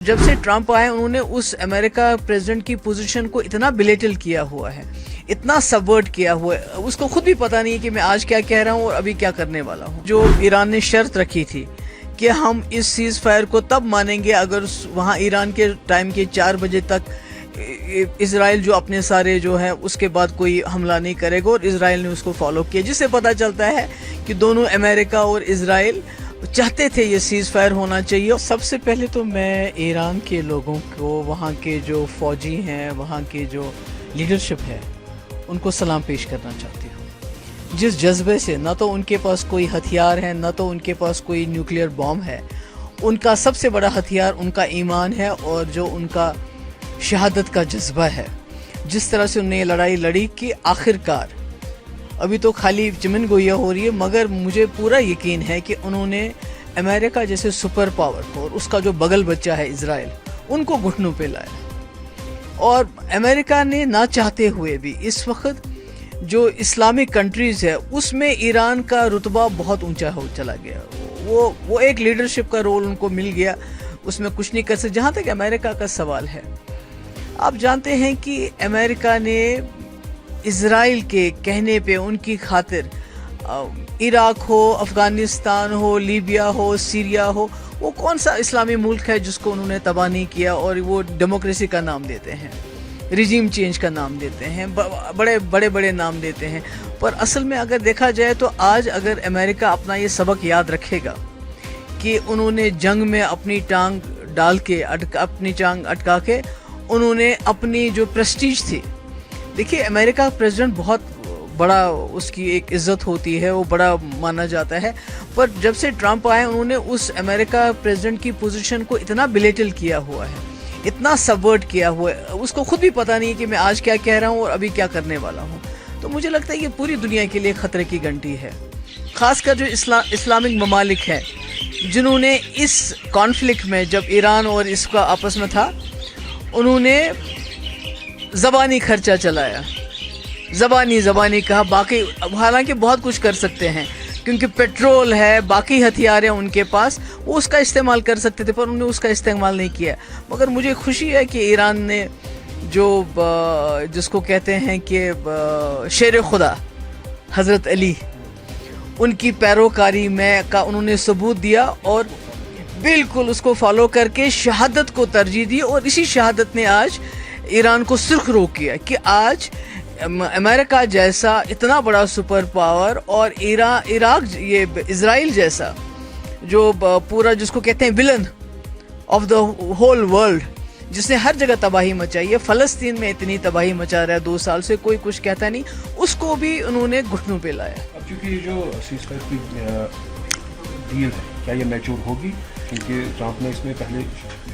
جب سے ٹرمپ آئے انہوں نے اس امریکہ پریزیڈنٹ کی پوزیشن کو اتنا بلیٹل کیا ہوا ہے، اتنا سبورٹ کیا ہوا ہے، اس کو خود بھی پتہ نہیں ہے کہ میں آج کیا کہہ رہا ہوں اور ابھی کیا کرنے والا ہوں۔ جو ایران نے شرط رکھی تھی کہ ہم اس سیز فائر کو تب مانیں گے اگر وہاں ایران کے ٹائم کے 4 بجے تک اسرائیل جو اپنے سارے جو ہیں اس کے بعد کوئی حملہ نہیں کرے گا، اور اسرائیل نے اس کو فالو کیا، جس سے پتہ چلتا ہے کہ دونوں امریکہ اور اسرائیل چاہتے تھے یہ سیز فائر ہونا چاہیے۔ سب سے پہلے تو میں ایران کے لوگوں کو، وہاں کے جو فوجی ہیں، وہاں کے جو لیڈرشپ ہے، ان کو سلام پیش کرنا چاہتی ہوں۔ جس جذبے سے نہ تو ان کے پاس کوئی ہتھیار ہے، نہ تو ان کے پاس کوئی نیوکلیئر بام ہے، ان کا سب سے بڑا ہتھیار ان کا ایمان ہے اور جو ان کا شہادت کا جذبہ ہے۔ جس طرح سے انہوں نے یہ لڑائی لڑی کہ آخرکار ابھی تو خالی چمن گویا ہو رہی ہے، مگر مجھے پورا یقین ہے کہ انہوں نے امریکہ جیسے سپر پاور کو اور اس کا جو بغل بچہ ہے اسرائیل، ان کو گھٹنوں پہ لایا۔ اور امریکہ نے نہ چاہتے ہوئے بھی اس وقت جو اسلامک کنٹریز ہے اس میں ایران کا رتبہ بہت اونچا ہو چلا گیا۔ وہ ایک لیڈرشپ کا رول ان کو مل گیا، اس میں کچھ نہیں کر سکتے۔ جہاں تک امریکہ کا سوال ہے، آپ جانتے ہیں کہ امریکہ نے اسرائیل کے کہنے پہ ان کی خاطر عراق ہو، افغانستان ہو، لیبیا ہو، سیریا ہو، وہ کون سا اسلامی ملک ہے جس کو انہوں نے تباہ نہیں کیا، اور وہ ڈیموکریسی کا نام دیتے ہیں، ریجیم چینج کا نام دیتے ہیں، بڑے بڑے نام دیتے ہیں۔ پر اصل میں اگر دیکھا جائے تو آج اگر امریکہ اپنا یہ سبق یاد رکھے گا کہ انہوں نے جنگ میں اپنی ٹانگ ڈال کے اپنی ٹانگ اٹکا کے انہوں نے اپنی جو پریسٹیج تھی، دیکھیے امریکہ پریزیڈنٹ بہت بڑا، اس کی ایک عزت ہوتی ہے، وہ بڑا مانا جاتا ہے، پر جب سے ٹرمپ آئے انہوں نے اس امریکہ پریزیڈنٹ کی پوزیشن کو اتنا بلیٹل کیا ہوا ہے، اتنا سبورٹ کیا ہوا ہے، اس کو خود بھی پتہ نہیں کہ میں آج کیا کہہ رہا ہوں اور ابھی کیا کرنے والا ہوں۔ تو مجھے لگتا ہے یہ پوری دنیا کے لیے خطرے کی گھنٹی ہے، خاص کر جو اسلامک ممالک ہیں جنہوں نے اس کانفلکٹ میں، جب ایران اور اس کا آپس میں تھا، انہوں نے زبانی خرچہ چلایا، زبانی کہا، باقی حالانکہ بہت کچھ کر سکتے ہیں کیونکہ پیٹرول ہے، باقی ہتھیار ہیں ان کے پاس، وہ اس کا استعمال کر سکتے تھے، پر انہوں نے اس کا استعمال نہیں کیا۔ مگر مجھے خوشی ہے کہ ایران نے جو جس کو کہتے ہیں کہ شیر خدا حضرت علی، ان کی پیروکاری میں کا انہوں نے ثبوت دیا اور بالکل اس کو فالو کر کے شہادت کو ترجیح دی، اور اسی شہادت نے آج ایران کو سرخ رو کیا کہ آج امریکہ جیسا اتنا بڑا سپر پاور اور عراق، یہ اسرائیل جیسا جو پورا جس کو کہتے ہیں ولن آف دا ہول ورلڈ، جس نے ہر جگہ تباہی مچائی ہے، فلسطین میں اتنی تباہی مچا رہا ہے 2 سال سے، کوئی کچھ کہتا نہیں، اس کو بھی انہوں نے گھٹنوں پہ لایا۔ اب چونکہ یہ جو سیز فائر کی ڈیل ہے، کیا یہ میچور ہوگی؟ کیونکہ ٹرمپ نے اس میں پہلے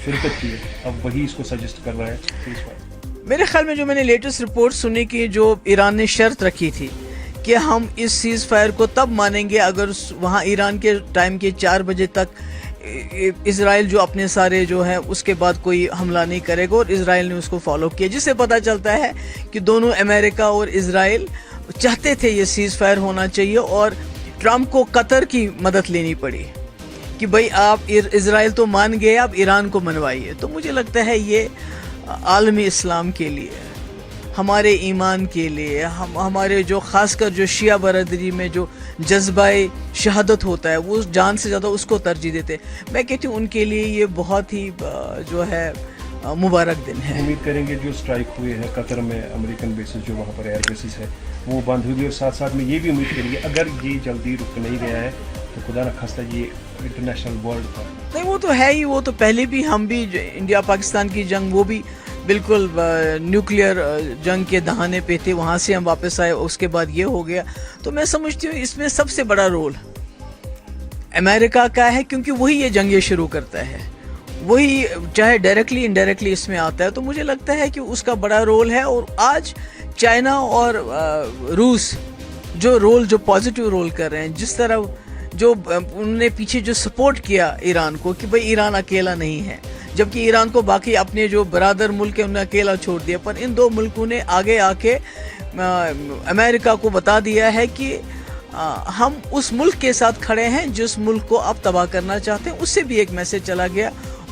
شرکت کی ہے، اب وہی اس کو سجسٹ کر رہا ہے سیز فائر۔ میرے خیال میں جو میں نے لیٹسٹ رپورٹ سنی کہ جو ایران نے شرط رکھی تھی کہ ہم اس سیز فائر کو تب مانیں گے اگر وہاں ایران کے ٹائم کے 4 بجے تک اسرائیل جو اپنے سارے جو ہیں اس کے بعد کوئی حملہ نہیں کرے گا، اور اسرائیل نے اس کو فالو کیا، جس سے پتہ چلتا ہے کہ دونوں امریکہ اور اسرائیل چاہتے تھے یہ سیز فائر ہونا چاہیے، اور ٹرمپ کو قطر کی مدد لینی پڑی کہ بھئی آپ اسرائیل تو مان گئے، آپ ایران کو منوائیے۔ تو مجھے لگتا ہے یہ عالمی اسلام کے لیے، ہمارے ایمان کے لیے، ہمارے جو خاص کر جو شیعہ برادری میں جو جذبہ شہادت ہوتا ہے، وہ جان سے زیادہ اس کو ترجیح دیتے۔ میں کہتی ہوں ان کے لیے یہ بہت ہی جو ہے مبارک دن ہے۔ امید کریں گے جو اسٹرائک ہوئے ہیں قطر میں، امریکن بیسز جو وہاں پر ایئر بیسز ہے وہ بند ہوگی، اور ساتھ ساتھ میں یہ بھی امید کریں گے اگر یہ جلدی رک نہیں گیا ہے تو خدا نہ خواستہ یہ انٹرنیشنل ورلڈ کا نہیں، وہ تو ہے ہی، وہ تو پہلے بھی ہم بھی انڈیا پاکستان کی جنگ، وہ بھی بالکل نیوکلیئر جنگ کے دہانے پہ تھے، وہاں سے ہم واپس آئے، اس کے بعد یہ ہو گیا۔ تو میں سمجھتی ہوں اس میں سب سے بڑا رول امریکہ کا ہے، کیونکہ وہی یہ جنگیں شروع کرتا ہے، وہی چاہے ڈائریکٹلی انڈائریکٹلی اس میں آتا ہے۔ تو مجھے لگتا ہے کہ اس کا بڑا رول ہے، اور آج چائنا اور روس جو پازیٹیو رول کر رہے ہیں، جس طرح جو انہوں نے پیچھے جو سپورٹ کیا ایران کو کہ بھئی ایران اکیلا نہیں ہے، جبکہ ایران کو باقی اپنے جو برادر ملک ہیں انہوں نے اکیلا چھوڑ دیا، پر ان 2 ملکوں نے آگے آ کے امریکہ کو بتا دیا ہے کہ ہم اس ملک کے ساتھ کھڑے ہیں جس ملک کو آپ تباہ کرنا چاہتے ہیں۔ اس سے بھی ایک میسج چلا گیا،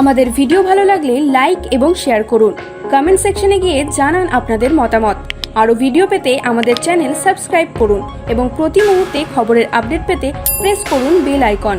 আমাদের ভিডিও ভালো লাগলে লাইক এবং শেয়ার করুন, কমেন্ট সেকশনে গিয়ে জানান আপনাদের মতামত। আরও ভিডিও পেতে আমাদের চ্যানেল সাবস্ক্রাইব করুন এবং প্রতি মুহূর্তে খবরের আপডেট পেতে প্রেস করুন বেল আইকন।